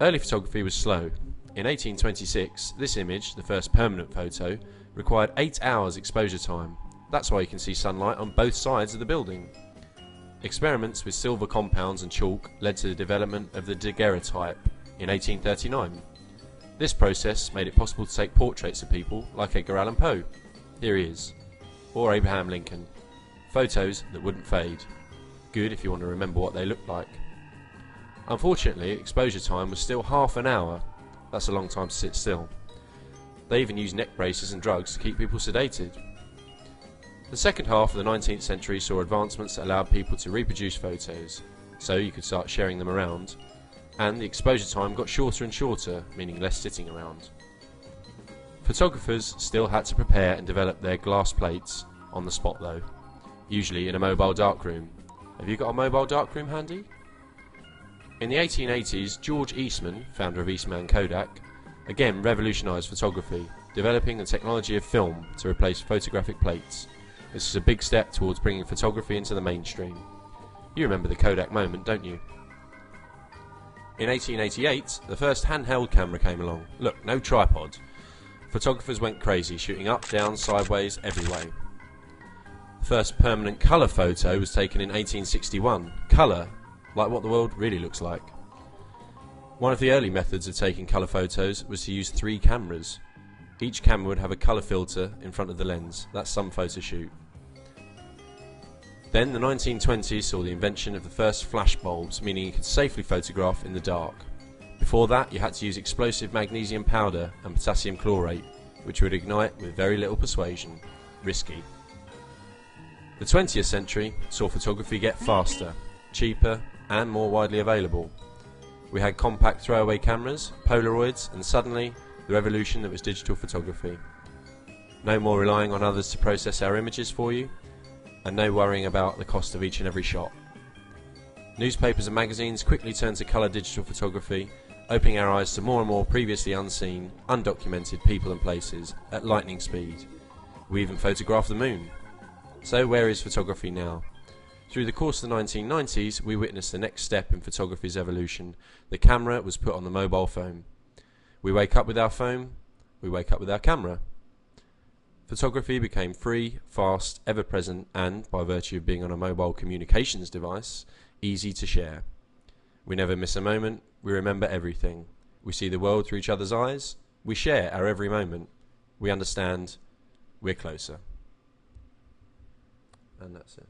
Early photography was slow. In 1826, this image, the first permanent photo, required 8 hours exposure time. That's why you can see sunlight on both sides of the building. Experiments with silver compounds and chalk led to the development of the daguerreotype in 1839. This process made it possible to take portraits of people like Edgar Allan Poe, here he is, or Abraham Lincoln. Photos that wouldn't fade. Good if you want to remember what they looked like. Unfortunately, exposure time was still half an hour. That's a long time to sit still. They even used neck braces and drugs to keep people sedated. The second half of the 19th century saw advancements that allowed people to reproduce photos, so you could start sharing them around, and the exposure time got shorter and shorter, meaning less sitting around. Photographers still had to prepare and develop their glass plates on the spot though, usually in a mobile darkroom. Have you got a mobile darkroom handy? In the 1880s, George Eastman, founder of Eastman Kodak, again revolutionised photography, developing the technology of film to replace photographic plates. This is a big step towards bringing photography into the mainstream. You remember the Kodak moment, don't you? In 1888, the first handheld camera came along. Look, no tripod. Photographers went crazy, shooting up, down, sideways, every way. The first permanent colour photo was taken in 1861. Colour, like what the world really looks like. One of the early methods of taking colour photos was to use 3 cameras. Each camera would have a colour filter in front of the lens. That's some photo shoot. Then the 1920s saw the invention of the first flash bulbs, meaning you could safely photograph in the dark. Before that, you had to use explosive magnesium powder and potassium chlorate, which would ignite with very little persuasion. Risky. The 20th century saw photography get faster, cheaper and more widely available. We had compact throwaway cameras, Polaroids, and suddenly the revolution that was digital photography. No more relying on others to process our images for you, and no worrying about the cost of each and every shot. Newspapers and magazines quickly turned to colour digital photography, opening our eyes to more and more previously unseen, undocumented people and places at lightning speed. We even photographed the moon. So where is photography now? Through the course of the 1990s, we witnessed the next step in photography's evolution. The camera was put on the mobile phone. We wake up with our phone, we wake up with our camera. Photography became free, fast, ever-present, and, by virtue of being on a mobile communications device, easy to share. We never miss a moment, we remember everything. We see the world through each other's eyes, we share our every moment. We understand, we're closer. And that's it.